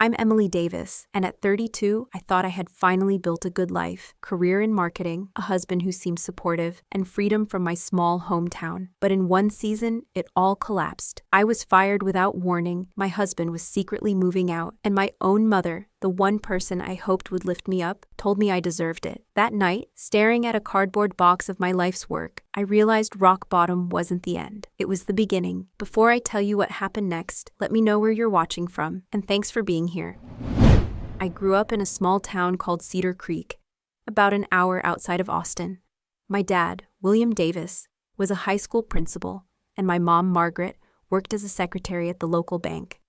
I'm Emily Davis, and at 32, I thought I had finally built a good life, career in marketing, a husband who seemed supportive, and freedom from my small hometown. But in one season, it all collapsed. I was fired without warning, my husband was secretly moving out, and my own mother, the one person I hoped would lift me up, told me I deserved it. That night, staring at a cardboard box of my life's work, I realized rock bottom wasn't the end. It was the beginning. Before I tell you what happened next, let me know where you're watching from, and thanks for being here. I grew up in a small town called Cedar Creek, about an hour outside of Austin. My dad, William Davis, was a high school principal, and my mom, Margaret, worked as a secretary at the local bank.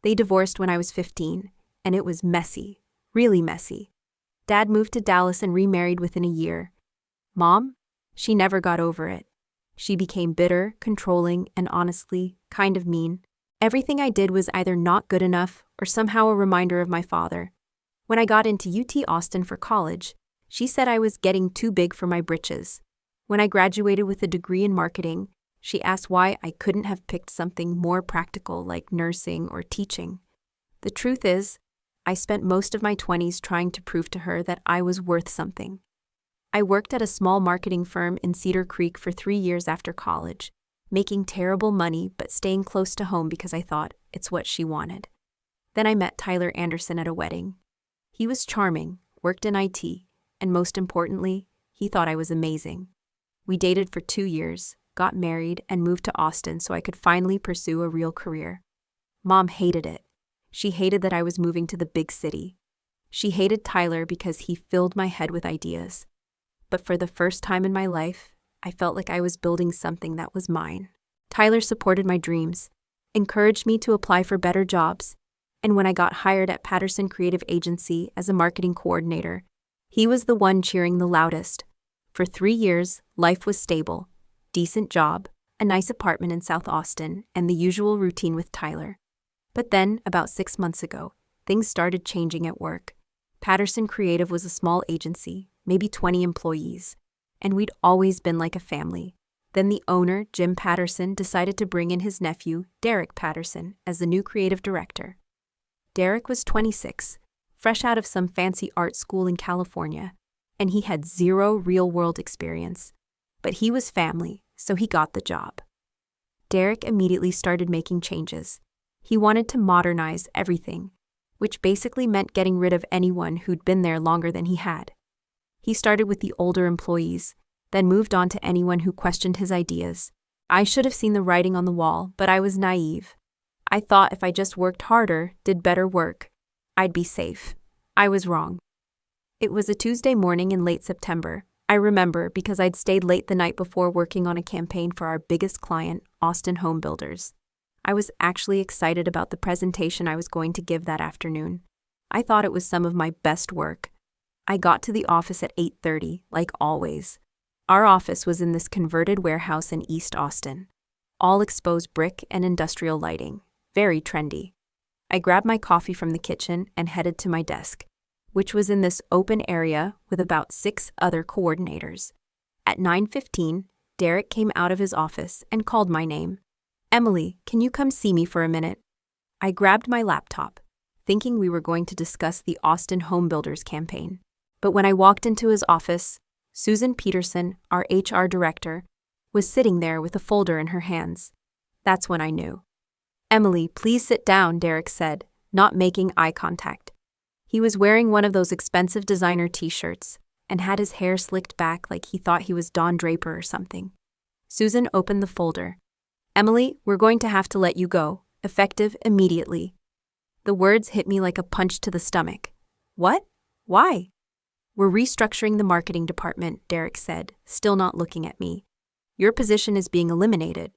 They divorced when I was 15, and it was messy, really messy. Dad moved to Dallas and remarried within a year. Mom? She never got over it. She became bitter, controlling, and honestly, kind of mean. Everything I did was either not good enough or somehow a reminder of my father. When I got into UT Austin for college, she said I was getting too big for my britches. When I graduated with a degree in marketing, she asked why I couldn't have picked something more practical like nursing or teaching. The truth is, I spent most of my 20s trying to prove to her that I was worth something. I worked at a small marketing firm in Cedar Creek for 3 years after college, making terrible money but staying close to home because I thought it's what she wanted. Then I met Tyler Anderson at a wedding. He was charming, worked in IT, and most importantly, he thought I was amazing. We dated for 2 years, got married, and moved to Austin so I could finally pursue a real career. Mom hated it. She hated that I was moving to the big city. She hated Tyler because he filled my head with ideas. But for the first time in my life, I felt like I was building something that was mine. Tyler supported my dreams, encouraged me to apply for better jobs, and when I got hired at Patterson Creative Agency as a marketing coordinator, he was the one cheering the loudest. For 3 years, life was stable, decent job, a nice apartment in South Austin, and the usual routine with Tyler. But then, about 6 months ago, things started changing at work. Patterson Creative was a small agency, maybe 20 employees, and we'd always been like a family. Then the owner, Jim Patterson, decided to bring in his nephew, Derek Patterson, as the new creative director. Derek was 26, fresh out of some fancy art school in California, and he had zero real-world experience. But he was family, so he got the job. Derek immediately started making changes. He wanted to modernize everything, which basically meant getting rid of anyone who'd been there longer than he had. He started with the older employees, then moved on to anyone who questioned his ideas. I should have seen the writing on the wall, but I was naive. I thought if I just worked harder, did better work, I'd be safe. I was wrong. It was a Tuesday morning in late September. I remember because I'd stayed late the night before working on a campaign for our biggest client, Austin Home Builders. I was actually excited about the presentation I was going to give that afternoon. I thought it was some of my best work. I got to the office at 8:30, like always. Our office was in this converted warehouse in East Austin. All exposed brick and industrial lighting. Very trendy. I grabbed my coffee from the kitchen and headed to my desk, which was in this open area with about 6 other coordinators. At 9:15, Derek came out of his office and called my name. "Emily, can you come see me for a minute?" I grabbed my laptop, thinking we were going to discuss the Austin Home Builders campaign. But when I walked into his office, Susan Peterson, our HR director, was sitting there with a folder in her hands. That's when I knew. "Emily, please sit down," Derek said, not making eye contact. He was wearing one of those expensive designer t-shirts and had his hair slicked back like he thought he was Don Draper or something. Susan opened the folder. "Emily, we're going to have to let you go, effective immediately." The words hit me like a punch to the stomach. "What? Why?" "We're restructuring the marketing department," Derek said, still not looking at me. "Your position is being eliminated."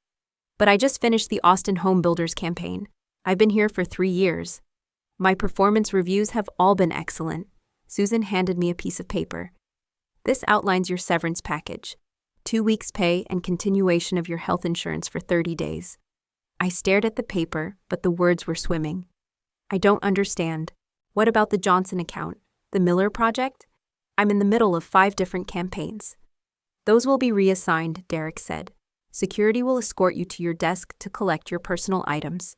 "But I just finished the Austin Home Builders campaign. I've been here for 3 years. My performance reviews have all been excellent." Susan handed me a piece of paper. "This outlines your severance package. 2 weeks' pay and continuation of your health insurance for 30 days. I stared at the paper, but the words were swimming. "I don't understand. What about the Johnson account? The Miller project? I'm in the middle of 5 different campaigns." "Those will be reassigned," Derek said. "Security will escort you to your desk to collect your personal items."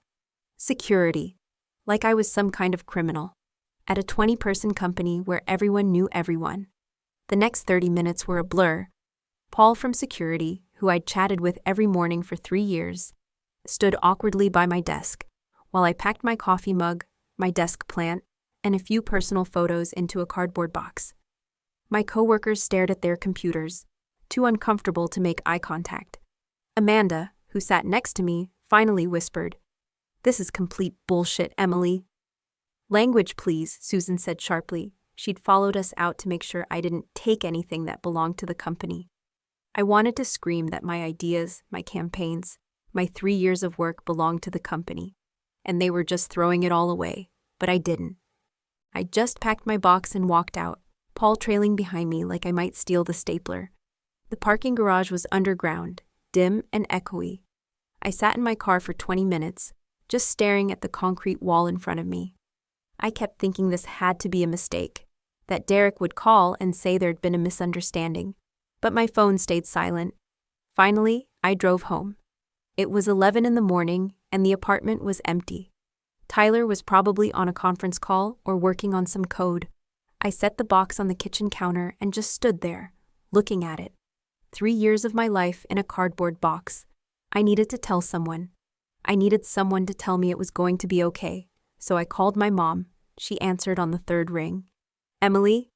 Security. like I was some kind of criminal. At a 20-person company where everyone knew everyone. The next 30 minutes were a blur. Paul from security, who I'd chatted with every morning for 3 years, stood awkwardly by my desk while I packed my coffee mug, my desk plant, and a few personal photos into a cardboard box. My coworkers stared at their computers, too uncomfortable to make eye contact. Amanda, who sat next to me, finally whispered, "This is complete bullshit, Emily." "Language, please," Susan said sharply. She'd followed us out to make sure I didn't take anything that belonged to the company. I wanted to scream that my ideas, my campaigns, my 3 years of work belonged to the company, and they were just throwing it all away, but I didn't. I just packed my box and walked out, Paul trailing behind me like I might steal the stapler. The parking garage was underground, dim and echoey. I sat in my car for 20 minutes, just staring at the concrete wall in front of me. I kept thinking this had to be a mistake, that Derek would call and say there'd been a misunderstanding, but my phone stayed silent. Finally, I drove home. It was 11 in the morning, and the apartment was empty. Tyler was probably on a conference call or working on some code. I set the box on the kitchen counter and just stood there, looking at it. 3 years of my life in a cardboard box. I needed to tell someone. I needed someone to tell me it was going to be okay, so I called my mom. She answered on the 3rd ring. "Emily,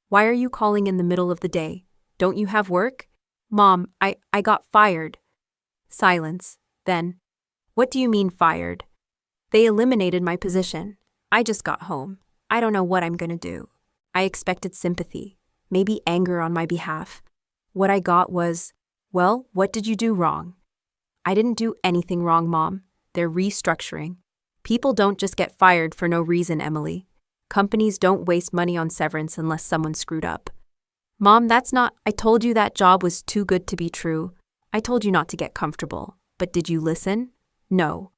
why are you calling in the middle of the day? Don't you have work?" "Mom, I got fired." Silence. Then, "What do you mean fired?" "They eliminated my position. I just got home. I don't know what I'm gonna do." I expected sympathy, maybe anger on my behalf. What I got was, "Well, what did you do wrong?" "I didn't do anything wrong, Mom. They're restructuring. People don't just get fired for no reason, Emily. Companies don't waste money on severance unless someone screwed up." "Mom, that's not— I told you that job was too good to be true. I told you not to get comfortable. But did you listen? No.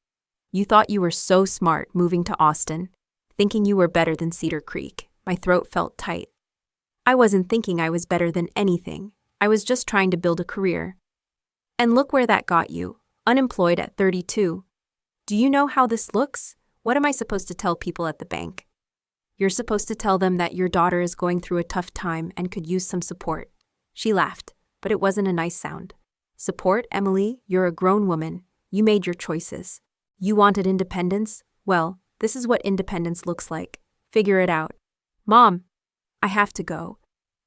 You thought you were so smart moving to Austin, thinking you were better than Cedar Creek." My throat felt tight. I wasn't thinking I was better than anything. I was just trying to build a career. And look where that got you, unemployed at 32. "Do you know how this looks? What am I supposed to tell people at the bank?" "You're supposed to tell them that your daughter is going through a tough time and could use some support." She laughed, but it wasn't a nice sound. "Support, Emily? You're a grown woman. You made your choices. You wanted independence? Well, this is what independence looks like. Figure it out." "Mom, I have to go.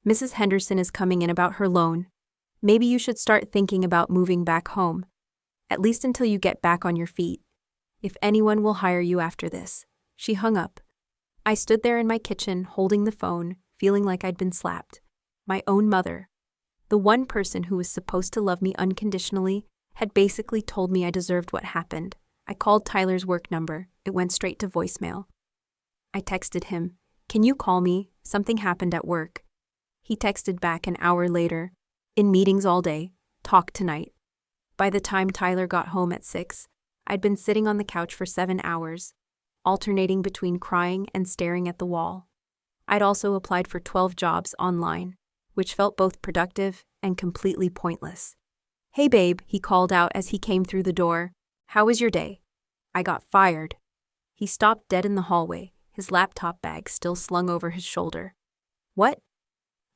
Mrs. Henderson is coming in about her loan. Maybe you should start thinking about moving back home, at least until you get back on your feet. If anyone will hire you after this." She hung up. I stood there in my kitchen, holding the phone, feeling like I'd been slapped. My own mother, the one person who was supposed to love me unconditionally, had basically told me I deserved what happened. I called Tyler's work number. It went straight to voicemail. I texted him, "Can you call me? Something happened at work." He texted back an hour later, "In meetings all day. Talk tonight." By the time Tyler got home at 6, I'd been sitting on the couch for 7 hours, alternating between crying and staring at the wall. I'd also applied for 12 jobs online, which felt both productive and completely pointless. "Hey babe," he called out as he came through the door. "How was your day?" "I got fired." He stopped dead in the hallway, his laptop bag still slung over his shoulder. "What?"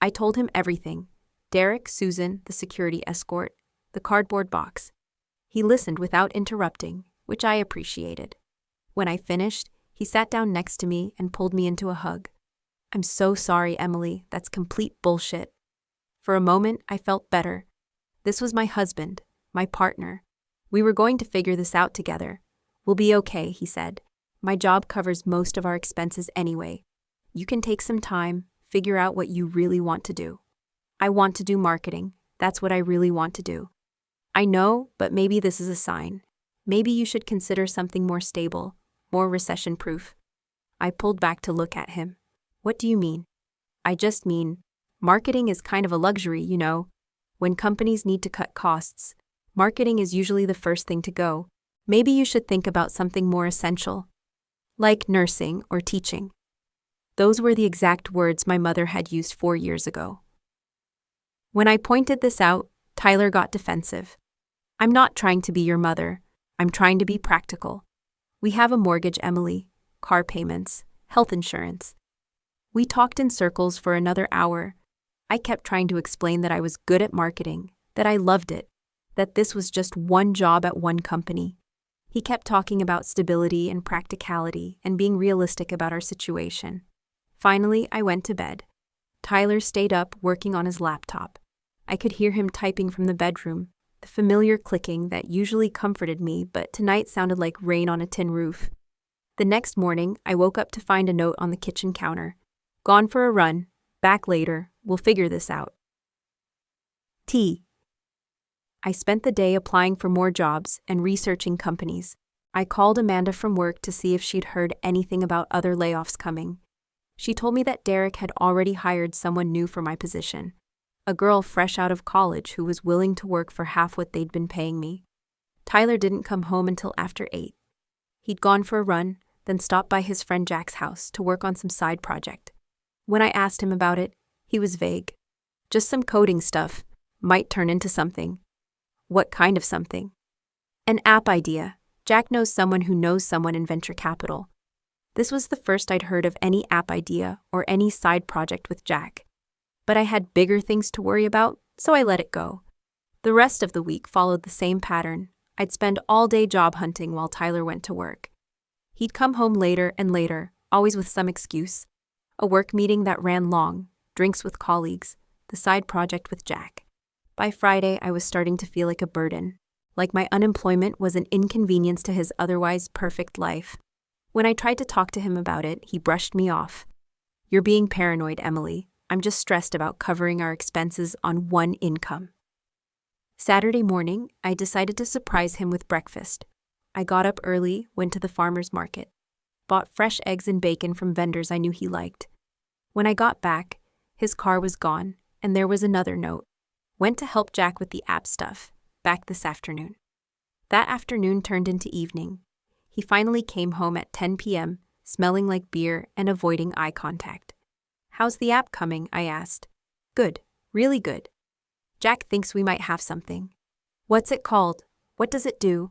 I told him everything. Derek, Susan, the security escort, the cardboard box. He listened without interrupting, which I appreciated. When I finished, he sat down next to me and pulled me into a hug. "I'm so sorry, Emily. That's complete bullshit." For a moment, I felt better. This was my husband, my partner. We were going to figure this out together. "We'll be okay," he said. "My job covers most of our expenses anyway. You can take some time, figure out what you really want to do." "I want to do marketing. That's what I really want to do." "I know, but maybe this is a sign. Maybe you should consider something more stable, more recession-proof." I pulled back to look at him. "What do you mean?" "I just mean, marketing is kind of a luxury, you know. When companies need to cut costs, marketing is usually the first thing to go. Maybe you should think about something more essential, like nursing or teaching." Those were the exact words my mother had used 4 years ago. When I pointed this out, Tyler got defensive. "I'm not trying to be your mother. I'm trying to be practical. We have a mortgage, Emily. car payments, health insurance. We talked in circles for another hour. I kept trying to explain that I was good at marketing, that I loved it, that this was just one job at one company. He kept talking about stability and practicality and being realistic about our situation. Finally, I went to bed. Tyler stayed up working on his laptop. I could hear him typing from the bedroom, the familiar clicking that usually comforted me but tonight sounded like rain on a tin roof. The next morning, I woke up to find a note on the kitchen counter. Gone for a run, back later, we'll figure this out. T. I spent the day applying for more jobs and researching companies. I called Amanda from work to see if she'd heard anything about other layoffs coming. She told me that Derek had already hired someone new for my position, a girl fresh out of college who was willing to work for half what they'd been paying me. Tyler didn't come home until after 8. He'd gone for a run, then stopped by his friend Jack's house to work on some side project. When I asked him about it, he was vague. Just some coding stuff, might turn into something. What kind of something? An app idea. Jack knows someone who knows someone in venture capital. This was the first I'd heard of any app idea or any side project with Jack. But I had bigger things to worry about, so I let it go. The rest of the week followed the same pattern. I'd spend all day job hunting while Tyler went to work. He'd come home later and later, always with some excuse. A work meeting that ran long, drinks with colleagues, the side project with Jack. By Friday, I was starting to feel like a burden, like my unemployment was an inconvenience to his otherwise perfect life. When I tried to talk to him about it, he brushed me off. You're being paranoid, Emily. I'm just stressed about covering our expenses on one income. Saturday morning, I decided to surprise him with breakfast. I got up early, went to the farmer's market, bought fresh eggs and bacon from vendors I knew he liked. When I got back, his car was gone, and there was another note. Went to help Jack with the app stuff, back this afternoon. That afternoon turned into evening. He finally came home at 10 p.m., smelling like beer and avoiding eye contact. How's the app coming? I asked. Good, really good. Jack thinks we might have something. What's it called? What does it do?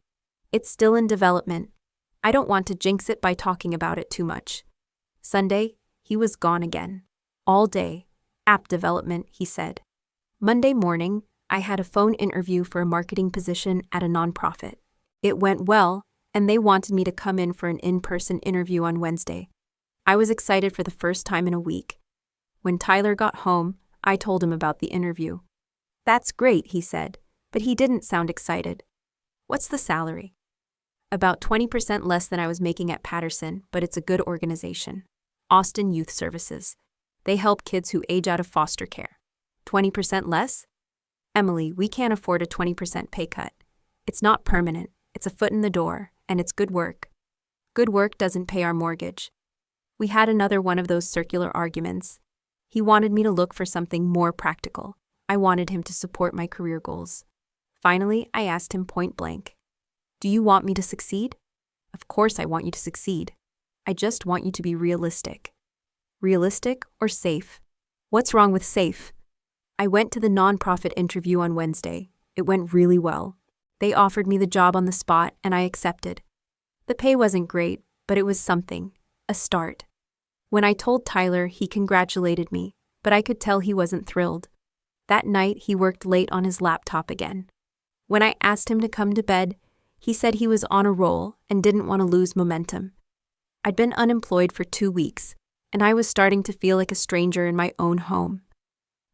It's still in development. I don't want to jinx it by talking about it too much. Sunday, he was gone again. All day. App development, he said. Monday morning, I had a phone interview for a marketing position at a nonprofit. It went well, and they wanted me to come in for an in-person interview on Wednesday. I was excited for the first time in a week. When Tyler got home, I told him about the interview. That's great, he said, but he didn't sound excited. What's the salary? About 20% less than I was making at Patterson, but it's a good organization. Austin Youth Services. They help kids who age out of foster care. 20% less? Emily, we can't afford a 20% pay cut. It's not permanent, it's a foot in the door, and it's good work. Good work doesn't pay our mortgage. We had another one of those circular arguments. He wanted me to look for something more practical. I wanted him to support my career goals. Finally, I asked him point blank, do you want me to succeed? Of course I want you to succeed. I just want you to be realistic. Realistic or safe? What's wrong with safe? I went to the nonprofit interview on Wednesday. It went really well. They offered me the job on the spot, and I accepted. The pay wasn't great, but it was something, a start. When I told Tyler, he congratulated me, but I could tell he wasn't thrilled. That night, he worked late on his laptop again. When I asked him to come to bed, he said he was on a roll and didn't want to lose momentum. I'd been unemployed for 2 weeks, and I was starting to feel like a stranger in my own home.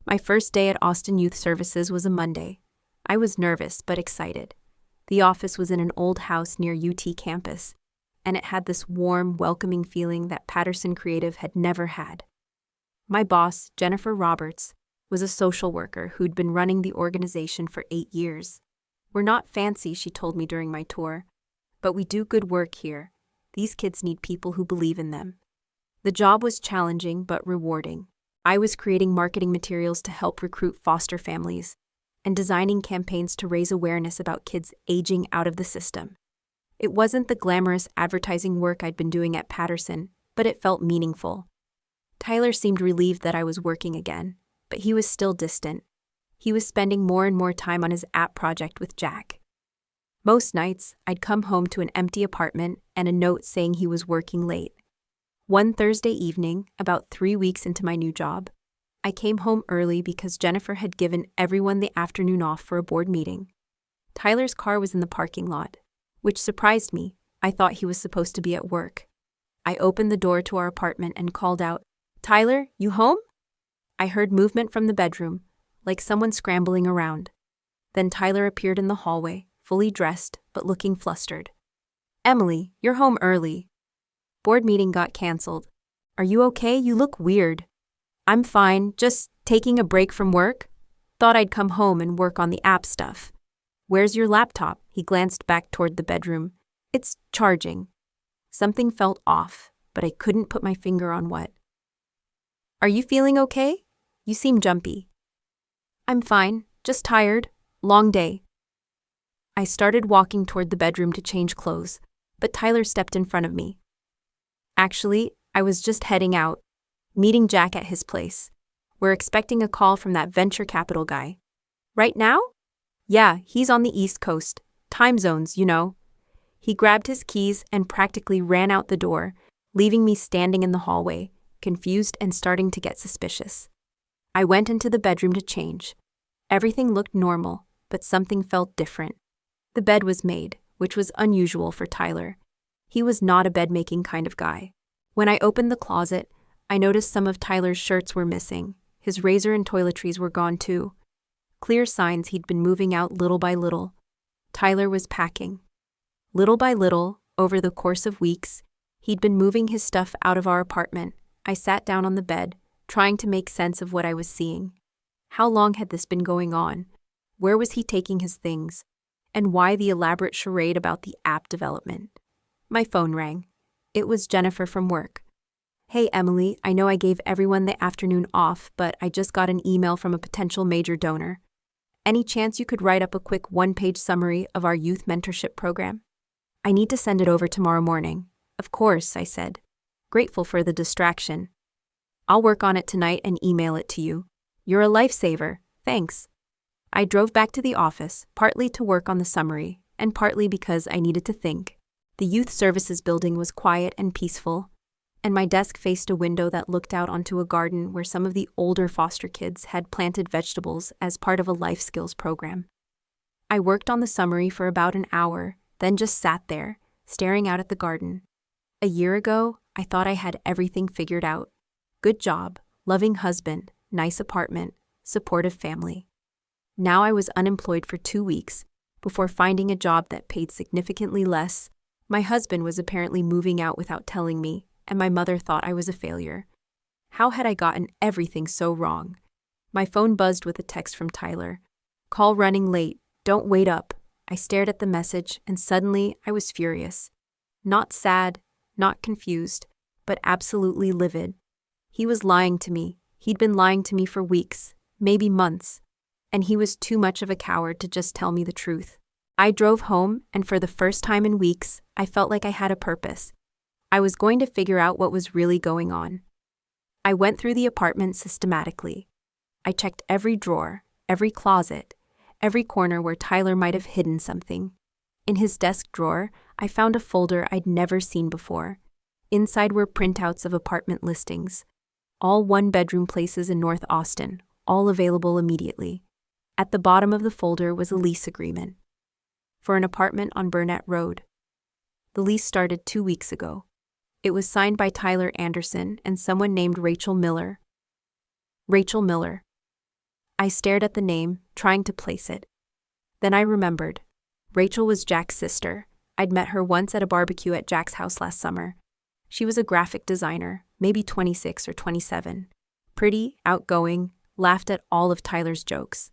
My first day at Austin Youth Services was a Monday. I was nervous but excited. The office was in an old house near UT campus, and it had this warm, welcoming feeling that Patterson Creative had never had. My boss, Jennifer Roberts, was a social worker who'd been running the organization for 8 years. We're not fancy, she told me during my tour, but we do good work here. These kids need people who believe in them. The job was challenging but rewarding. I was creating marketing materials to help recruit foster families and designing campaigns to raise awareness about kids aging out of the system. It wasn't the glamorous advertising work I'd been doing at Patterson, but it felt meaningful. Tyler seemed relieved that I was working again, but he was still distant. He was spending more and more time on his app project with Jack. Most nights, I'd come home to an empty apartment and a note saying he was working late. One Thursday evening, about 3 weeks into my new job, I came home early because Jennifer had given everyone the afternoon off for a board meeting. Tyler's car was in the parking lot, which surprised me. I thought he was supposed to be at work. I opened the door to our apartment and called out, "Tyler, you home?" I heard movement from the bedroom, like someone scrambling around. Then Tyler appeared in the hallway, fully dressed but looking flustered. "Emily, you're home early. Board meeting got canceled. Are you okay? You look weird." "I'm fine, just taking a break from work. Thought I'd come home and work on the app stuff." "Where's your laptop?" He glanced back toward the bedroom. "It's charging." Something felt off, but I couldn't put my finger on what. "Are you feeling okay? You seem jumpy." "I'm fine, just tired. Long day." I started walking toward the bedroom to change clothes, but Tyler stepped in front of me. "Actually, I was just heading out, meeting Jack at his place. We're expecting a call from that venture capital guy." "Right now?" "Yeah, he's on the East Coast. Time zones, you know." He grabbed his keys and practically ran out the door, leaving me standing in the hallway, confused and starting to get suspicious. I went into the bedroom to change. Everything looked normal, but something felt different. The bed was made, which was unusual for Tyler. He was not a bed-making kind of guy. When I opened the closet, I noticed some of Tyler's shirts were missing. His razor and toiletries were gone too. Clear signs he'd been moving out little by little. Tyler was packing. Little by little, over the course of weeks, he'd been moving his stuff out of our apartment. I sat down on the bed, trying to make sense of what I was seeing. How long had this been going on? Where was he taking his things? And why the elaborate charade about the app development? My phone rang. It was Jennifer from work. "Hey, Emily, I know I gave everyone the afternoon off, but I just got an email from a potential major donor. Any chance you could write up a quick one-page summary of our youth mentorship program? I need to send it over tomorrow morning." "Of course," I said, grateful for the distraction. "I'll work on it tonight and email it to you." "You're a lifesaver. Thanks." I drove back to the office, partly to work on the summary, and partly because I needed to think. The youth services building was quiet and peaceful, and my desk faced a window that looked out onto a garden where some of the older foster kids had planted vegetables as part of a life skills program. I worked on the summary for about an hour, then just sat there, staring out at the garden. A year ago, I thought I had everything figured out. Good job, loving husband, nice apartment, supportive family. Now I was unemployed for 2 weeks, before finding a job that paid significantly less. My husband was apparently moving out without telling me, and my mother thought I was a failure. How had I gotten everything so wrong? My phone buzzed with a text from Tyler. "Call running late. Don't wait up." I stared at the message, and suddenly I was furious. Not sad, not confused, but absolutely livid. He was lying to me. He'd been lying to me for weeks, maybe months, and he was too much of a coward to just tell me the truth. I drove home, and for the first time in weeks, I felt like I had a purpose. I was going to figure out what was really going on. I went through the apartment systematically. I checked every drawer, every closet, every corner where Tyler might have hidden something. In his desk drawer, I found a folder I'd never seen before. Inside were printouts of apartment listings, all one-bedroom places in North Austin, all available immediately. At the bottom of the folder was a lease agreement for an apartment on Burnett Road. The lease started 2 weeks ago. It was signed by Tyler Anderson and someone named Rachel Miller. Rachel Miller. I stared at the name, trying to place it. Then I remembered. Rachel was Jack's sister. I'd met her once at a barbecue at Jack's house last summer. She was a graphic designer, maybe 26 or 27. Pretty, outgoing, laughed at all of Tyler's jokes.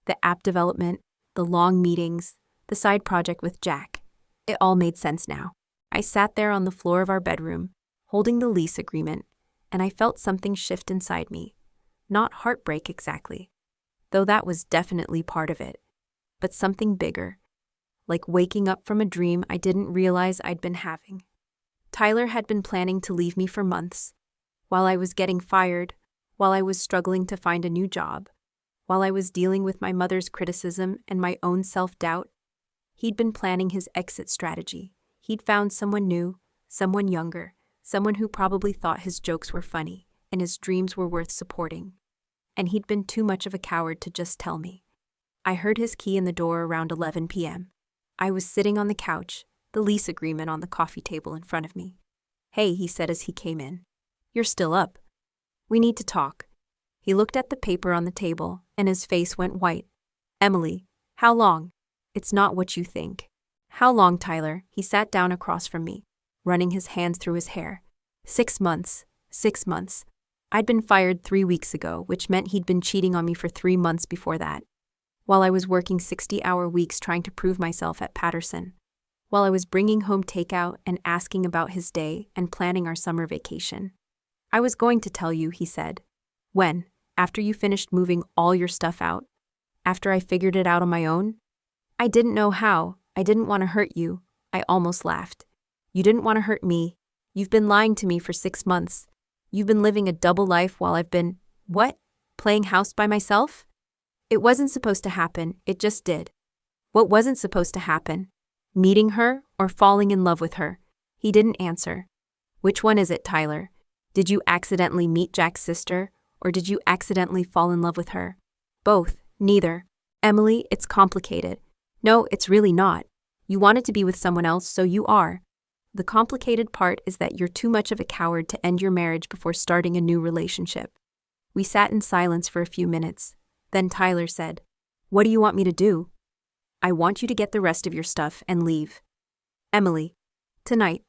The app development, the long meetings, the side project with Jack. It all made sense now. I sat there on the floor of our bedroom, holding the lease agreement, and I felt something shift inside me. Not heartbreak exactly, though that was definitely part of it, but something bigger, like waking up from a dream I didn't realize I'd been having. Tyler had been planning to leave me for months. While I was getting fired, while I was struggling to find a new job, while I was dealing with my mother's criticism and my own self-doubt, he'd been planning his exit strategy. He'd found someone new, someone younger, Someone who probably thought his jokes were funny and his dreams were worth supporting. And he'd been too much of a coward to just tell me. I heard his key in the door around 11 p.m. I was sitting on the couch, the lease agreement on the coffee table in front of me. "Hey," he said as he came in. "You're still up. We need to talk." He looked at the paper on the table, and his face went white. "Emily, how long?" "It's not what you think." "How long, Tyler?" He sat down across from me, running his hands through his hair. 6 months. 6 months. I'd been fired 3 weeks ago, which meant he'd been cheating on me for 3 months before that. While I was working 60-hour weeks trying to prove myself at Patterson. While I was bringing home takeout and asking about his day and planning our summer vacation. "I was going to tell you," he said. "When? After you finished moving all your stuff out? After I figured it out on my own?" "I didn't know how. I didn't want to hurt you." I almost laughed. "You didn't want to hurt me. You've been lying to me for 6 months. You've been living a double life while I've been, what? Playing house by myself?" "It wasn't supposed to happen, it just did." "What wasn't supposed to happen? Meeting her or falling in love with her?" He didn't answer. "Which one is it, Tyler? Did you accidentally meet Jack's sister, or did you accidentally fall in love with her?" "Both, neither." "Emily, it's complicated." "No, it's really not. You wanted to be with someone else, so you are. The complicated part is that you're too much of a coward to end your marriage before starting a new relationship." We sat in silence for a few minutes. Then Tyler said, "What do you want me to do?" "I want you to get the rest of your stuff and leave." "Emily, tonight.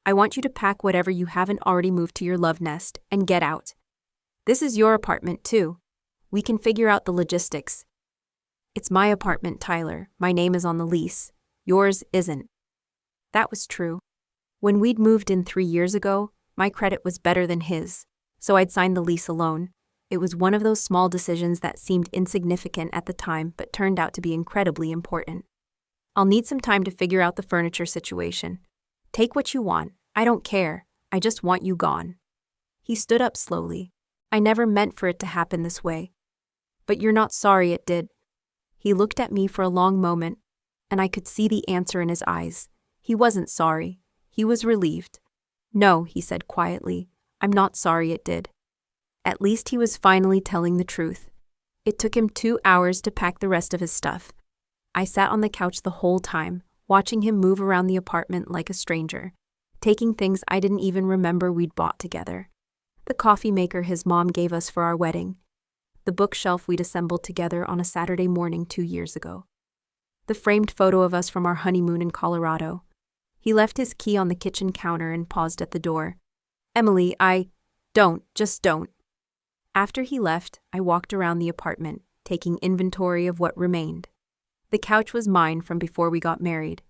I want you to pack whatever you haven't already moved to your love nest and get out. This is your apartment, too. We can figure out the logistics." "It's my apartment, Tyler. My name is on the lease. Yours isn't." That was true. When we'd moved in 3 years ago, my credit was better than his, so I'd signed the lease alone. It was one of those small decisions that seemed insignificant at the time but turned out to be incredibly important. "I'll need some time to figure out the furniture situation. Take what you want. I don't care. I just want you gone." He stood up slowly. "I never meant for it to happen this way." "But you're not sorry it did." He looked at me for a long moment, and I could see the answer in his eyes. He wasn't sorry. He was relieved. "No," he said quietly, "I'm not sorry it did." At least he was finally telling the truth. It took him 2 hours to pack the rest of his stuff. I sat on the couch the whole time, watching him move around the apartment like a stranger, taking things I didn't even remember we'd bought together. The coffee maker his mom gave us for our wedding. The bookshelf we'd assembled together on a Saturday morning 2 years ago. The framed photo of us from our honeymoon in Colorado. He left his key on the kitchen counter and paused at the door. "Emily, just don't." After he left, I walked around the apartment, taking inventory of what remained. The couch was mine from before we got married.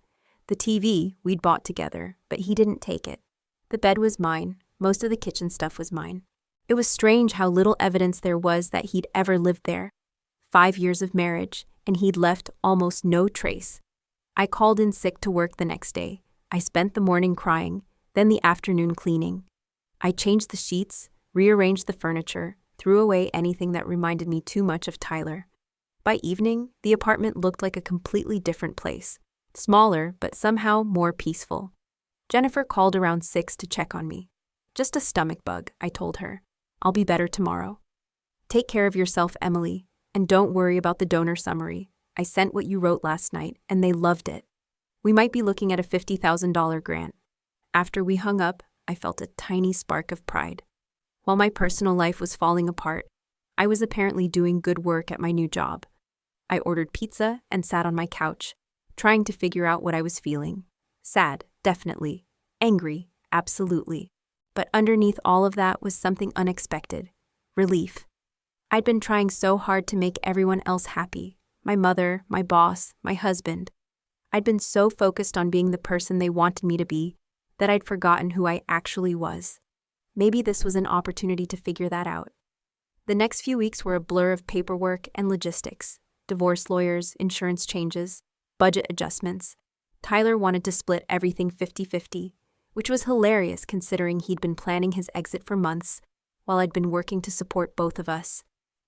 The TV we'd bought together, but he didn't take it. The bed was mine. Most of the kitchen stuff was mine. It was strange how little evidence there was that he'd ever lived there. 5 years of marriage, and he'd left almost no trace. I called in sick to work the next day. I spent the morning crying, then the afternoon cleaning. I changed the sheets, rearranged the furniture, threw away anything that reminded me too much of Tyler. By evening, the apartment looked like a completely different place. Smaller, but somehow more peaceful. Jennifer called around 6 to check on me. "Just a stomach bug," I told her. "I'll be better tomorrow." "Take care of yourself, Emily, and don't worry about the donor summary. I sent what you wrote last night, and they loved it. We might be looking at a $50,000 grant." After we hung up, I felt a tiny spark of pride. While my personal life was falling apart, I was apparently doing good work at my new job. I ordered pizza and sat on my couch, trying to figure out what I was feeling. Sad, definitely. Angry, absolutely. But underneath all of that was something unexpected. Relief. I'd been trying so hard to make everyone else happy. My mother, my boss, my husband. I'd been so focused on being the person they wanted me to be that I'd forgotten who I actually was. Maybe this was an opportunity to figure that out. The next few weeks were a blur of paperwork and logistics. Divorce lawyers, insurance changes, budget adjustments. Tyler wanted to split everything 50-50, which was hilarious considering he'd been planning his exit for months, while I'd been working to support both of us.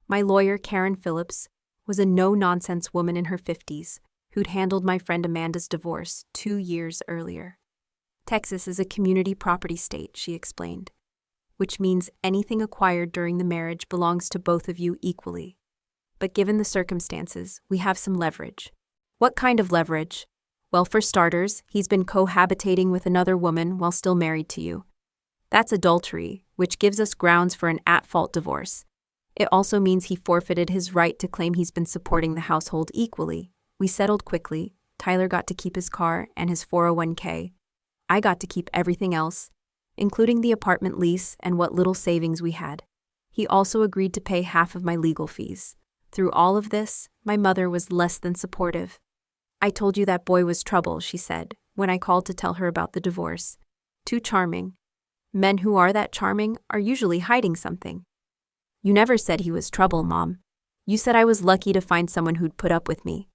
My lawyer, Karen Phillips, was a no-nonsense woman in her 50s, who'd handled my friend Amanda's divorce 2 years earlier. Texas is a community property state, she explained, which means anything acquired during the marriage belongs to both of you equally. But given the circumstances, we have some leverage. What kind of leverage? Well, for starters, he's been cohabitating with another woman while still married to you. That's adultery, which gives us grounds for an at-fault divorce. It also means he forfeited his right to claim he's been supporting the household equally. We settled quickly. Tyler got to keep his car and his 401k. I got to keep everything else, including the apartment lease and what little savings we had. He also agreed to pay half of my legal fees. Through all of this, my mother was less than supportive. I told you that boy was trouble, she said, when I called to tell her about the divorce. Too charming. Men who are that charming are usually hiding something. You never said he was trouble, Mom. You said I was lucky to find someone who'd put up with me.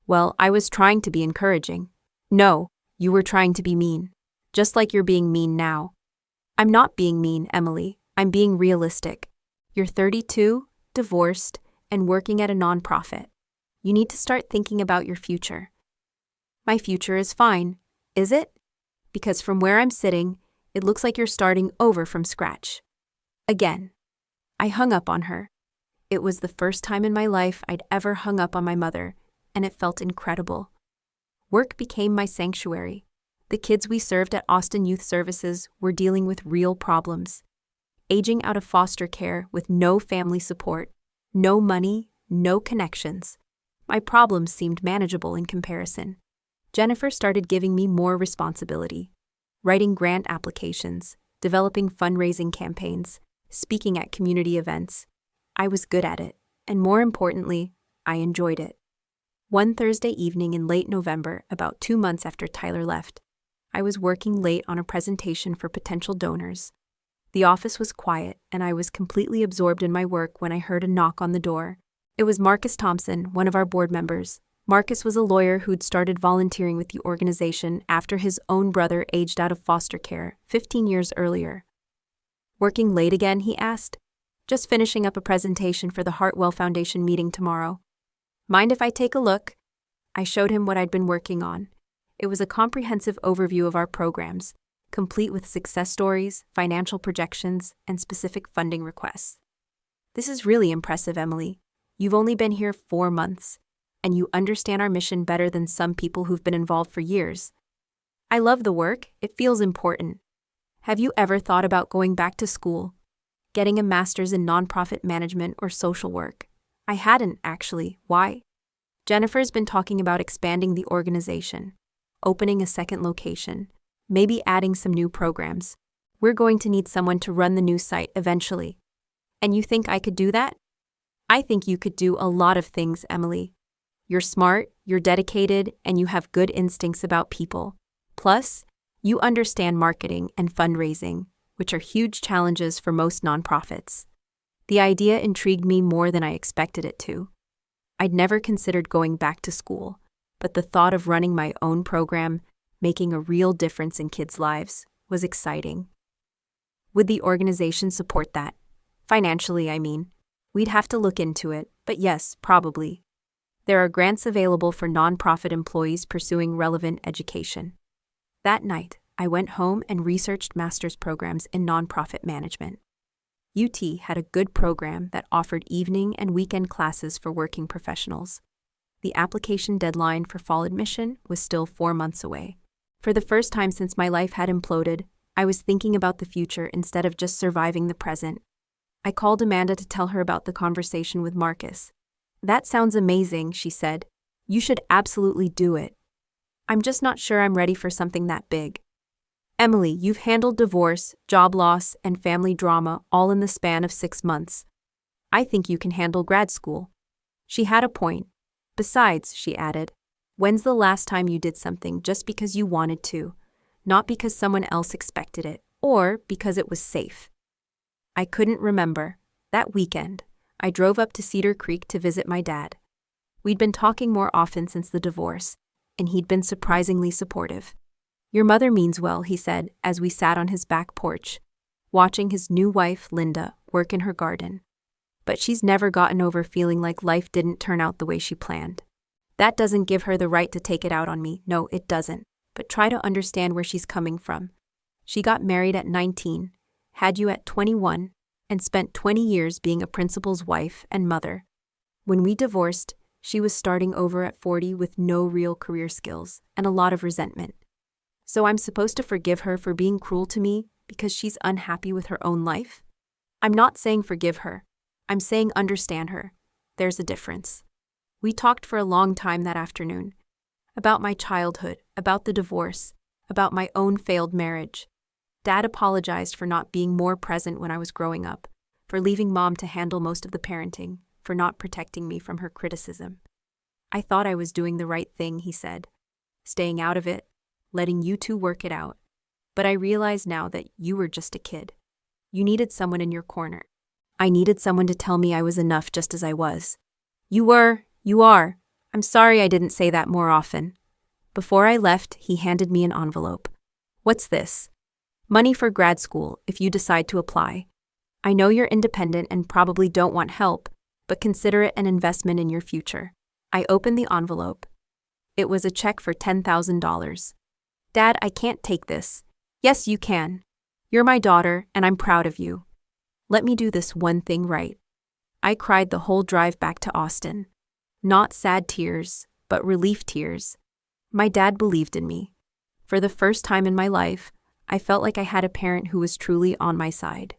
Well, I was trying to be encouraging. No, you were trying to be mean. Just like you're being mean now. I'm not being mean, Emily. I'm being realistic. You're 32, divorced, and working at a nonprofit. You need to start thinking about your future. My future is fine, is it? Because from where I'm sitting, it looks like you're starting over from scratch. Again. I hung up on her. It was the first time in my life I'd ever hung up on my mother, and it felt incredible. Work became my sanctuary. The kids we served at Austin Youth Services were dealing with real problems. Aging out of foster care with no family support, no money, no connections. My problems seemed manageable in comparison. Jennifer started giving me more responsibility. Writing grant applications, developing fundraising campaigns, speaking at community events. I was good at it, and more importantly, I enjoyed it. One Thursday evening in late November, about 2 months after Tyler left, I was working late on a presentation for potential donors. The office was quiet, and I was completely absorbed in my work when I heard a knock on the door. It was Marcus Thompson, one of our board members. Marcus was a lawyer who'd started volunteering with the organization after his own brother aged out of foster care 15 years earlier. Working late again, he asked. Just finishing up a presentation for the Hartwell Foundation meeting tomorrow. Mind if I take a look? I showed him what I'd been working on. It was a comprehensive overview of our programs, complete with success stories, financial projections, and specific funding requests. This is really impressive, Emily. You've only been here 4 months, and you understand our mission better than some people who've been involved for years. I love the work. It feels important. Have you ever thought about going back to school, getting a master's in nonprofit management or social work? I hadn't, actually. Why? Jennifer's been talking about expanding the organization, opening a second location, maybe adding some new programs. We're going to need someone to run the new site eventually. And you think I could do that? I think you could do a lot of things, Emily. You're smart, you're dedicated, and you have good instincts about people. Plus, you understand marketing and fundraising, which are huge challenges for most nonprofits. The idea intrigued me more than I expected it to. I'd never considered going back to school, but the thought of running my own program, making a real difference in kids' lives, was exciting. Would the organization support that? Financially, I mean. We'd have to look into it, but yes, probably. There are grants available for nonprofit employees pursuing relevant education. That night, I went home and researched master's programs in nonprofit management. UT had a good program that offered evening and weekend classes for working professionals. The application deadline for fall admission was still 4 months away. For the first time since my life had imploded, I was thinking about the future instead of just surviving the present. I called Amanda to tell her about the conversation with Marcus. That sounds amazing, she said. You should absolutely do it. I'm just not sure I'm ready for something that big. Emily, you've handled divorce, job loss, and family drama all in the span of 6 months. I think you can handle grad school. She had a point. Besides, she added, when's the last time you did something just because you wanted to, not because someone else expected it, or because it was safe? I couldn't remember. That weekend, I drove up to Cedar Creek to visit my dad. We'd been talking more often since the divorce, and he'd been surprisingly supportive. Your mother means well, he said, as we sat on his back porch, watching his new wife, Linda, work in her garden. But she's never gotten over feeling like life didn't turn out the way she planned. That doesn't give her the right to take it out on me. No, it doesn't. but try to understand where she's coming from. She got married at 19, had you at 21, and spent 20 years being a principal's wife and mother. When we divorced, she was starting over at 40 with no real career skills and a lot of resentment. So I'm supposed to forgive her for being cruel to me because she's unhappy with her own life? I'm not saying forgive her. I'm saying understand her. There's a difference. We talked for a long time that afternoon. About my childhood, about the divorce, about my own failed marriage. Dad apologized for not being more present when I was growing up, for leaving Mom to handle most of the parenting, for not protecting me from her criticism. I thought I was doing the right thing, he said. Staying out of it, letting you two work it out. But I realize now that you were just a kid. You needed someone in your corner. I needed someone to tell me I was enough just as I was. You are. I'm sorry I didn't say that more often. Before I left, he handed me an envelope. What's this? Money for grad school if you decide to apply. I know you're independent and probably don't want help, but consider it an investment in your future. I opened the envelope. It was a check for $10,000. Dad, I can't take this. Yes, you can. You're my daughter, and I'm proud of you. Let me do this one thing right. I cried the whole drive back to Austin. Not sad tears, but relief tears. My dad believed in me. For the first time in my life, I felt like I had a parent who was truly on my side.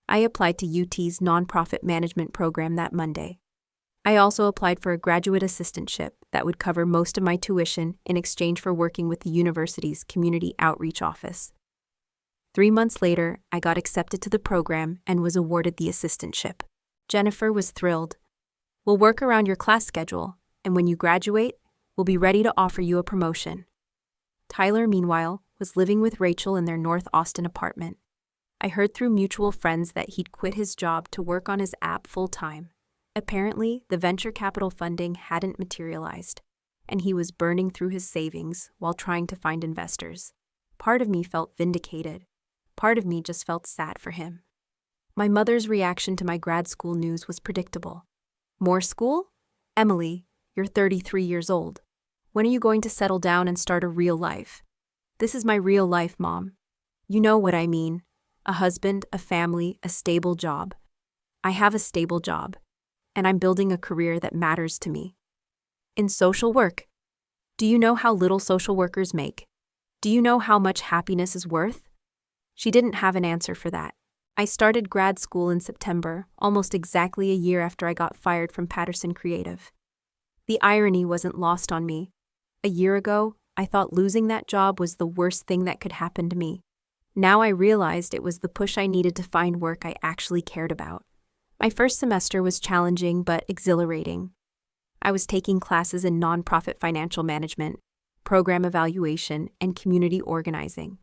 I applied to UT's nonprofit management program that Monday. I also applied for a graduate assistantship that would cover most of my tuition in exchange for working with the university's community outreach office. 3 months later, I got accepted to the program and was awarded the assistantship. Jennifer was thrilled. We'll work around your class schedule, and when you graduate, we'll be ready to offer you a promotion. Tyler, meanwhile, was living with Rachel in their North Austin apartment. I heard through mutual friends that he'd quit his job to work on his app full-time. Apparently, the venture capital funding hadn't materialized, and he was burning through his savings while trying to find investors. Part of me felt vindicated. Part of me just felt sad for him. My mother's reaction to my grad school news was predictable. More school? Emily, you're 33 years old. When are you going to settle down and start a real life? This is my real life, Mom. You know what I mean. A husband, a family, a stable job. I have a stable job, and I'm building a career that matters to me. In social work. Do you know how little social workers make? Do you know how much happiness is worth? She didn't have an answer for that. I started grad school in September, almost exactly a year after I got fired from Patterson Creative. The irony wasn't lost on me. A year ago, I thought losing that job was the worst thing that could happen to me. Now I realized it was the push I needed to find work I actually cared about. My first semester was challenging but exhilarating. I was taking classes in nonprofit financial management, program evaluation, and community organizing.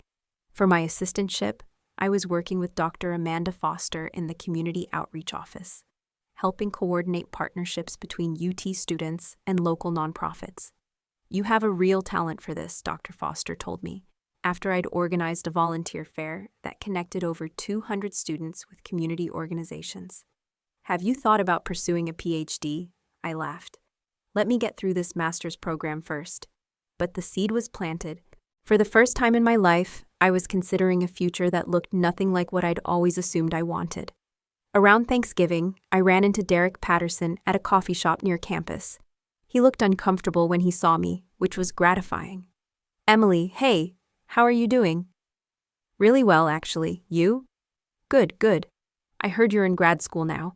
For my assistantship, I was working with Dr. Amanda Foster in the community outreach office, helping coordinate partnerships between UT students and local nonprofits. You have a real talent for this, Dr. Foster told me, after I'd organized a volunteer fair that connected over 200 students with community organizations. Have you thought about pursuing a PhD? I laughed. Let me get through this master's program first. But the seed was planted. For the first time in my life, I was considering a future that looked nothing like what I'd always assumed I wanted. Around Thanksgiving, I ran into Derek Patterson at a coffee shop near campus. He looked uncomfortable when he saw me, which was gratifying. Emily, hey, how are you doing? Really well, actually. You? Good. I heard you're in grad school now.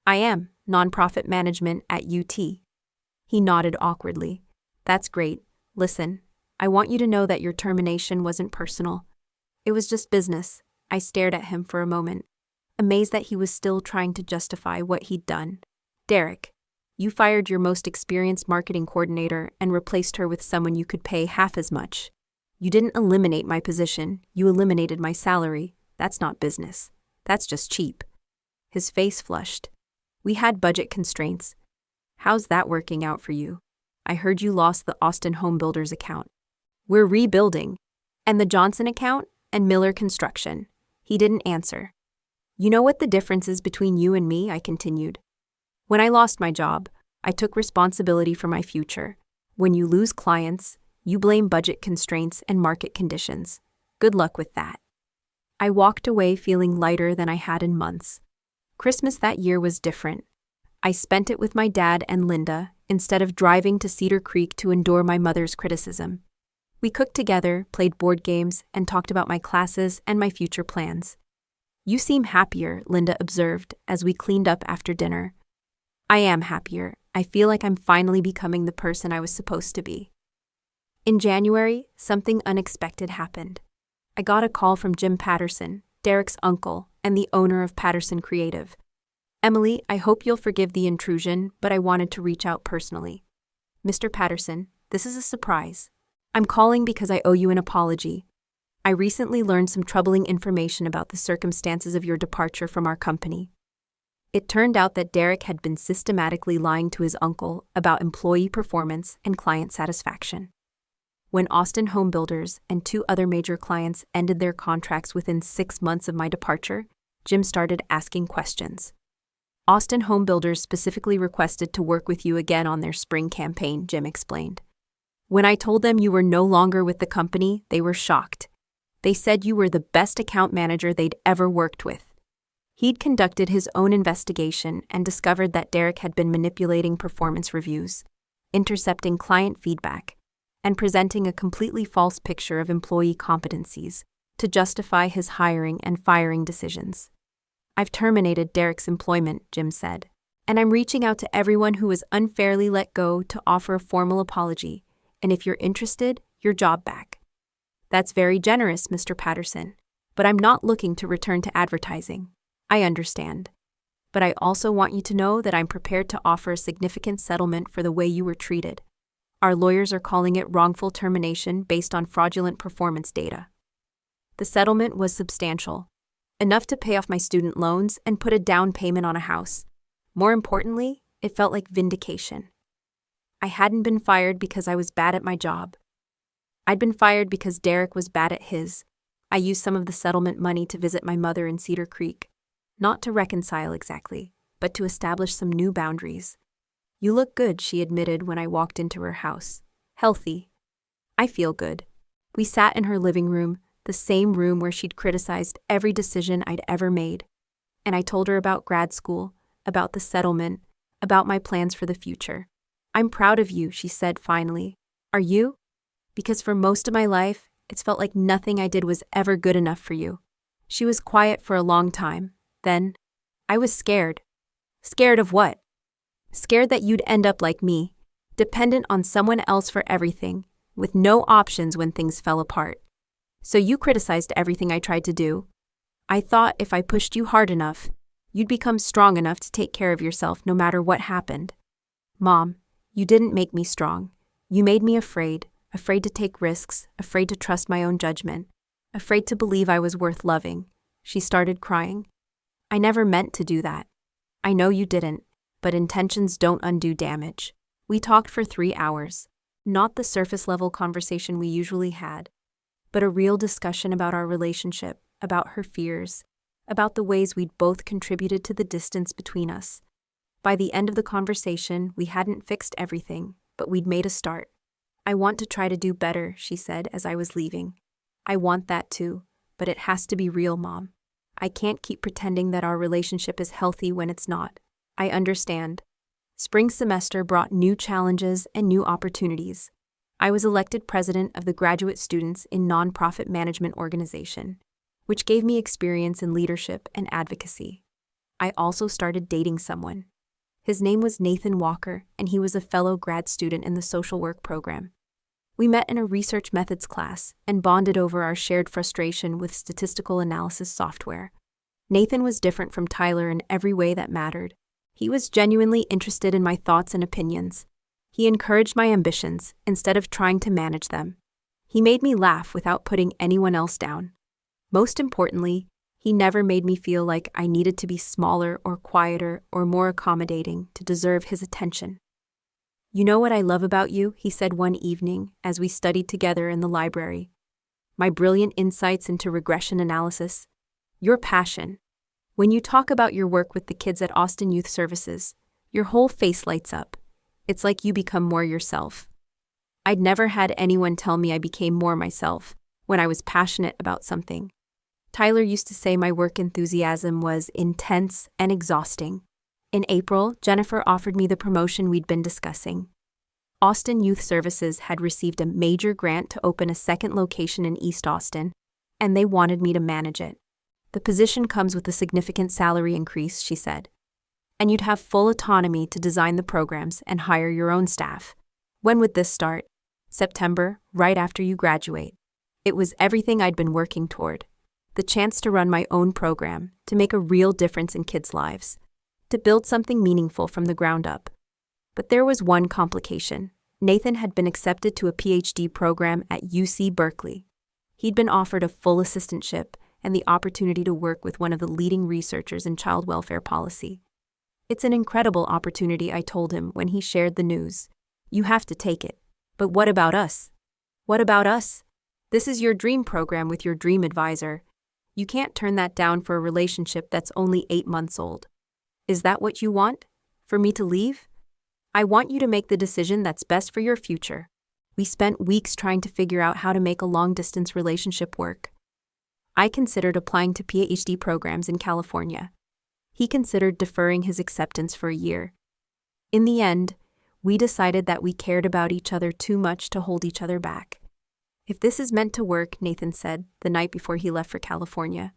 I am, nonprofit management at UT. He nodded awkwardly. That's great. Listen, I want you to know that your termination wasn't personal. It was just business. I stared at him for a moment, amazed that he was still trying to justify what he'd done. Derek, you fired your most experienced marketing coordinator and replaced her with someone you could pay half as much. You didn't eliminate my position, you eliminated my salary. That's not business. That's just cheap. His face flushed. We had budget constraints. How's that working out for you? I heard you lost the Austin Home Builders account. We're rebuilding. And the Johnson account and Miller Construction. He didn't answer. You know what the difference is between you and me? I continued. When I lost my job, I took responsibility for my future. When you lose clients, You blame budget constraints and market conditions. Good luck with that. I walked away feeling lighter than I had in months. Christmas that year was different. I spent it with my dad and Linda instead of driving to Cedar Creek to endure my mother's criticism. We cooked together, played board games, and talked about my classes and my future plans. You seem happier, Linda observed as we cleaned up after dinner. I am happier. I feel like I'm finally becoming the person I was supposed to be. In January, something unexpected happened. I got a call from Jim Patterson, Derek's uncle, and the owner of Patterson Creative. Emily, I hope you'll forgive the intrusion, but I wanted to reach out personally. Mr. Patterson, this is a surprise. I'm calling because I owe you an apology. I recently learned some troubling information about the circumstances of your departure from our company. It turned out that Derek had been systematically lying to his uncle about employee performance and client satisfaction. When Austin Home Builders and 2 other major clients ended their contracts within 6 months of my departure, Jim started asking questions. Austin Home Builders specifically requested to work with you again on their spring campaign, Jim explained. When I told them you were no longer with the company, they were shocked. They said you were the best account manager they'd ever worked with. He'd conducted his own investigation and discovered that Derek had been manipulating performance reviews, intercepting client feedback, and presenting a completely false picture of employee competencies to justify his hiring and firing decisions. I've terminated Derek's employment, Jim said, and I'm reaching out to everyone who was unfairly let go to offer a formal apology, and if you're interested, your job back. That's very generous, Mr. Patterson, but I'm not looking to return to advertising. I understand. But I also want you to know that I'm prepared to offer a significant settlement for the way you were treated. Our lawyers are calling it wrongful termination based on fraudulent performance data. The settlement was substantial, enough to pay off my student loans and put a down payment on a house. More importantly, it felt like vindication. I hadn't been fired because I was bad at my job. I'd been fired because Derek was bad at his. I used some of the settlement money to visit my mother in Cedar Creek. Not to reconcile exactly, but to establish some new boundaries. You look good, she admitted when I walked into her house. Healthy. I feel good. We sat in her living room, the same room where she'd criticized every decision I'd ever made. And I told her about grad school, about the settlement, about my plans for the future. I'm proud of you, she said finally. Are you? Because for most of my life, it's felt like nothing I did was ever good enough for you. She was quiet for a long time. Then, I was scared. Scared of what? Scared that you'd end up like me, dependent on someone else for everything, with no options when things fell apart. So you criticized everything I tried to do. I thought if I pushed you hard enough, you'd become strong enough to take care of yourself no matter what happened. Mom, you didn't make me strong. You made me afraid to take risks, afraid to trust my own judgment, afraid to believe I was worth loving. She started crying. I never meant to do that. I know you didn't. But intentions don't undo damage. We talked for 3 hours, not the surface-level conversation we usually had, but a real discussion about our relationship, about her fears, about the ways we'd both contributed to the distance between us. By the end of the conversation, we hadn't fixed everything, but we'd made a start. I want to try to do better, she said as I was leaving. I want that too, but it has to be real, Mom. I can't keep pretending that our relationship is healthy when it's not. I understand. Spring semester brought new challenges and new opportunities. I was elected president of the Graduate Students in Nonprofit Management Organization, which gave me experience in leadership and advocacy. I also started dating someone. His name was Nathan Walker, and he was a fellow grad student in the social work program. We met in a research methods class and bonded over our shared frustration with statistical analysis software. Nathan was different from Tyler in every way that mattered. He was genuinely interested in my thoughts and opinions. He encouraged my ambitions instead of trying to manage them. He made me laugh without putting anyone else down. Most importantly, he never made me feel like I needed to be smaller or quieter or more accommodating to deserve his attention. You know what I love about you, he said one evening as we studied together in the library. My brilliant insights into regression analysis. Your passion. When you talk about your work with the kids at Austin Youth Services, your whole face lights up. It's like you become more yourself. I'd never had anyone tell me I became more myself when I was passionate about something. Tyler used to say my work enthusiasm was intense and exhausting. In April, Jennifer offered me the promotion we'd been discussing. Austin Youth Services had received a major grant to open a second location in East Austin, and they wanted me to manage it. The position comes with a significant salary increase, she said. And you'd have full autonomy to design the programs and hire your own staff. When would this start? September, right after you graduate. It was everything I'd been working toward. The chance to run my own program, to make a real difference in kids' lives, to build something meaningful from the ground up. But there was one complication. Nathan had been accepted to a PhD program at UC Berkeley. He'd been offered a full assistantship and the opportunity to work with one of the leading researchers in child welfare policy. It's an incredible opportunity, I told him when he shared the news. You have to take it. But what about us? What about us? This is your dream program with your dream advisor. You can't turn that down for a relationship that's only 8 months old. Is that what you want? For me to leave? I want you to make the decision that's best for your future. We spent weeks trying to figure out how to make a long-distance relationship work. I considered applying to PhD programs in California. He considered deferring his acceptance for a year. In the end, we decided that we cared about each other too much to hold each other back. If this is meant to work, Nathan said the night before he left for California,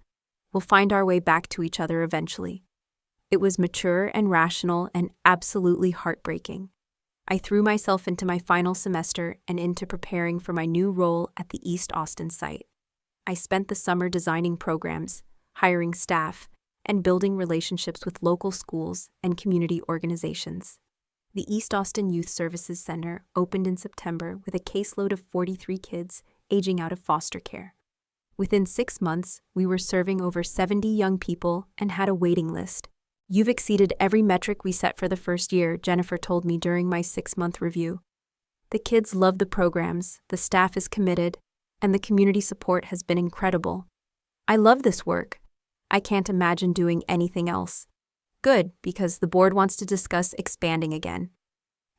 we'll find our way back to each other eventually. It was mature and rational and absolutely heartbreaking. I threw myself into my final semester and into preparing for my new role at the East Austin site. I spent the summer designing programs, hiring staff, and building relationships with local schools and community organizations. The East Austin Youth Services Center opened in September with a caseload of 43 kids aging out of foster care. Within 6 months, we were serving over 70 young people and had a waiting list. You've exceeded every metric we set for the first year, Jennifer told me during my 6-month review. The kids love the programs, the staff is committed, and the community support has been incredible. I love this work. I can't imagine doing anything else. Good, because the board wants to discuss expanding again.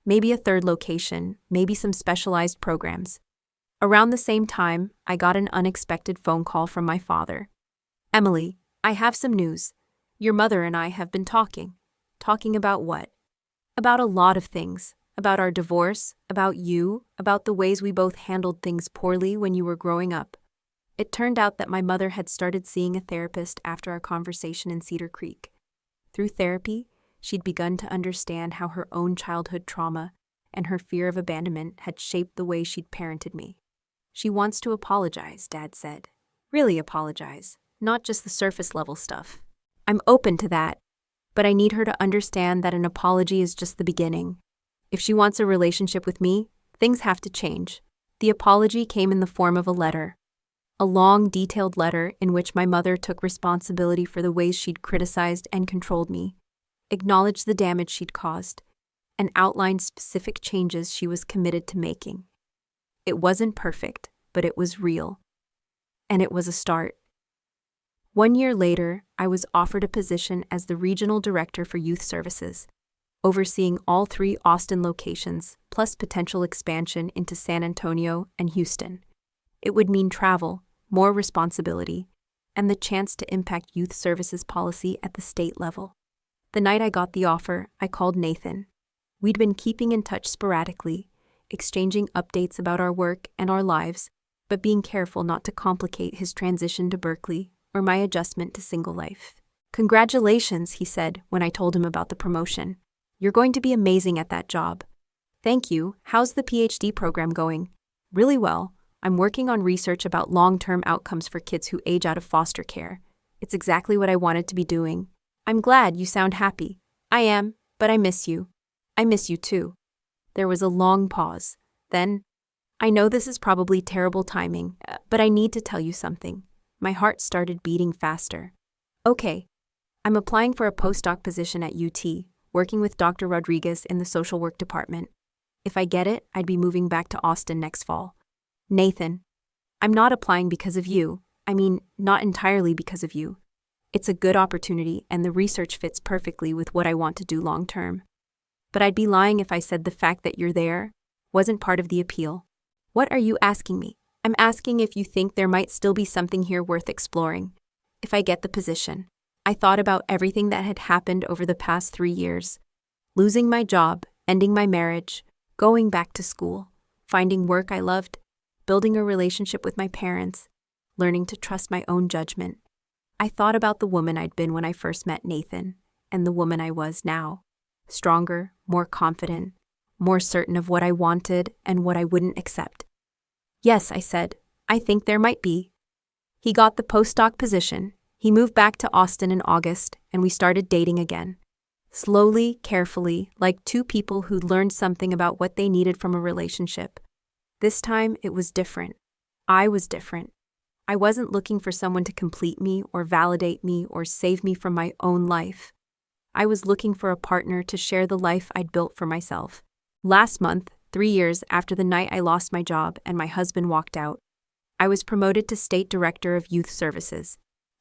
Maybe a third location, maybe some specialized programs. Around the same time, I got an unexpected phone call from my father. Emily, I have some news. Your mother and I have been talking. Talking about what? About a lot of things. About our divorce, about you, about the ways we both handled things poorly when you were growing up. It turned out that my mother had started seeing a therapist after our conversation in Cedar Creek. Through therapy, she'd begun to understand how her own childhood trauma and her fear of abandonment had shaped the way she'd parented me. She wants to apologize, Dad said. Really apologize, not just the surface-level stuff. I'm open to that, but I need her to understand that an apology is just the beginning. If she wants a relationship with me, things have to change. The apology came in the form of a letter. A long, detailed letter in which my mother took responsibility for the ways she'd criticized and controlled me, acknowledged the damage she'd caused, and outlined specific changes she was committed to making. It wasn't perfect, but it was real. And it was a start. 1 year later, I was offered a position as the Regional Director for Youth Services, overseeing all 3 Austin locations, plus potential expansion into San Antonio and Houston. It would mean travel, more responsibility, and the chance to impact youth services policy at the state level. The night I got the offer, I called Nathan. We'd been keeping in touch sporadically, exchanging updates about our work and our lives, but being careful not to complicate his transition to Berkeley or my adjustment to single life. Congratulations, he said when I told him about the promotion. You're going to be amazing at that job. Thank you. How's the PhD program going? Really well. I'm working on research about long-term outcomes for kids who age out of foster care. It's exactly what I wanted to be doing. I'm glad you sound happy. I am, but I miss you. I miss you too. There was a long pause. Then, I know this is probably terrible timing, but I need to tell you something. My heart started beating faster. Okay. I'm applying for a postdoc position at UT, working with Dr. Rodriguez in the social work department. If I get it, I'd be moving back to Austin next fall. Nathan, I'm not applying because of you. I mean, not entirely because of you. It's a good opportunity and the research fits perfectly with what I want to do long term. But I'd be lying if I said the fact that you're there, wasn't part of the appeal. What are you asking me? I'm asking if you think there might still be something here worth exploring. If I get the position. I thought about everything that had happened over the past 3 years. Losing my job, ending my marriage, going back to school, finding work I loved, building a relationship with my parents, learning to trust my own judgment. I thought about the woman I'd been when I first met Nathan, and the woman I was now. Stronger, more confident, more certain of what I wanted and what I wouldn't accept. Yes, I said, I think there might be. He got the postdoc position. He moved back to Austin in August, and we started dating again. Slowly, carefully, like two people who'd learned something about what they needed from a relationship. This time, it was different. I was different. I wasn't looking for someone to complete me or validate me or save me from my own life. I was looking for a partner to share the life I'd built for myself. Last month, 3 years after the night I lost my job and my husband walked out, I was promoted to State Director of Youth Services.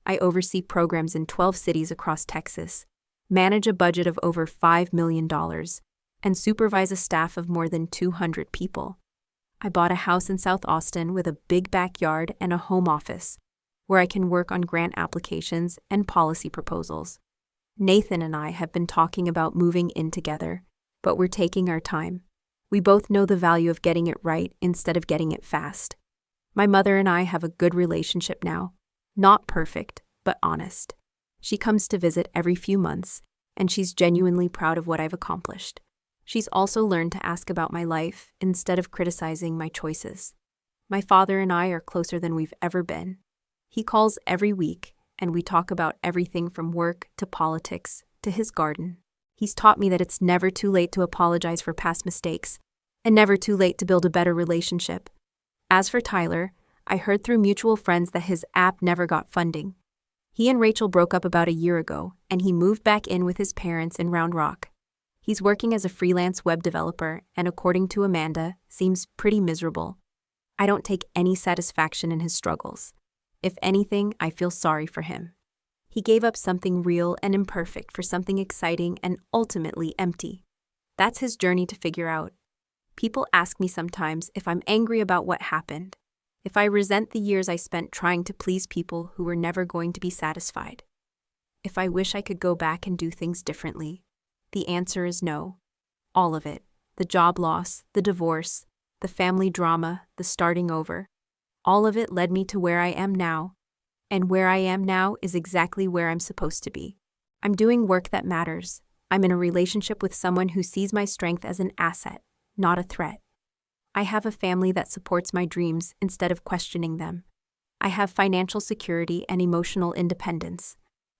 I oversee programs in 12 cities across Texas, manage a budget of over $5 million, and supervise a staff of more than 200 people. I bought a house in South Austin with a big backyard and a home office, where I can work on grant applications and policy proposals. Nathan and I have been talking about moving in together, but we're taking our time. We both know the value of getting it right instead of getting it fast. My mother and I have a good relationship now. Not perfect, but honest. She comes to visit every few months, and she's genuinely proud of what I've accomplished. She's also learned to ask about my life instead of criticizing my choices. My father and I are closer than we've ever been. He calls every week, and we talk about everything from work to politics to his garden. He's taught me that it's never too late to apologize for past mistakes, and never too late to build a better relationship. As for Tyler, I heard through mutual friends that his app never got funding. He and Rachel broke up about a year ago, and he moved back in with his parents in Round Rock. He's working as a freelance web developer, and according to Amanda, seems pretty miserable. I don't take any satisfaction in his struggles. If anything, I feel sorry for him. He gave up something real and imperfect for something exciting and ultimately empty. That's his journey to figure out. People ask me sometimes if I'm angry about what happened, if I resent the years I spent trying to please people who were never going to be satisfied, if I wish I could go back and do things differently. The answer is no. All of it. The job loss, the divorce, the family drama, the starting over. All of it led me to where I am now. And where I am now is exactly where I'm supposed to be. I'm doing work that matters. I'm in a relationship with someone who sees my strength as an asset, not a threat. I have a family that supports my dreams instead of questioning them. I have financial security and emotional independence.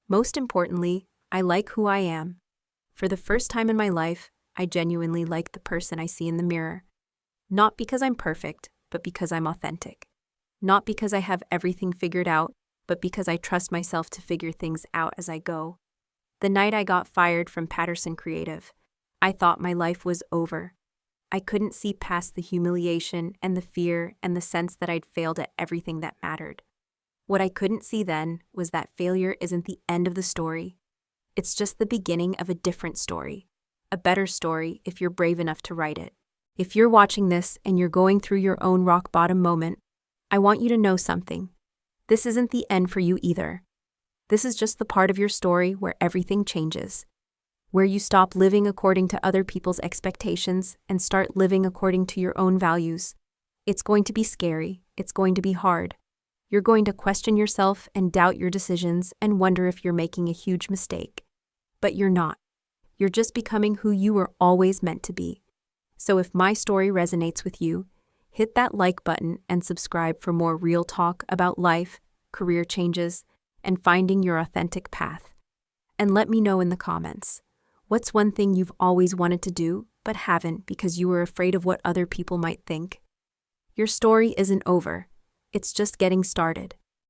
Most importantly, I like who I am. For the first time in my life, I genuinely like the person I see in the mirror. Not because I'm perfect, but because I'm authentic. Not because I have everything figured out, but because I trust myself to figure things out as I go. The night I got fired from Patterson Creative, I thought my life was over. I couldn't see past the humiliation and the fear and the sense that I'd failed at everything that mattered. What I couldn't see then was that failure isn't the end of the story. It's just the beginning of a different story. A better story if you're brave enough to write it. If you're watching this and you're going through your own rock bottom moment, I want you to know something. This isn't the end for you either. This is just the part of your story where everything changes. Where you stop living according to other people's expectations and start living according to your own values. It's going to be scary. It's going to be hard. You're going to question yourself and doubt your decisions and wonder if you're making a huge mistake. But you're not. You're just becoming who you were always meant to be. So if my story resonates with you, hit that like button and subscribe for more real talk about life, career changes, and finding your authentic path. And let me know in the comments, what's one thing you've always wanted to do but haven't because you were afraid of what other people might think? Your story isn't over. It's just getting started.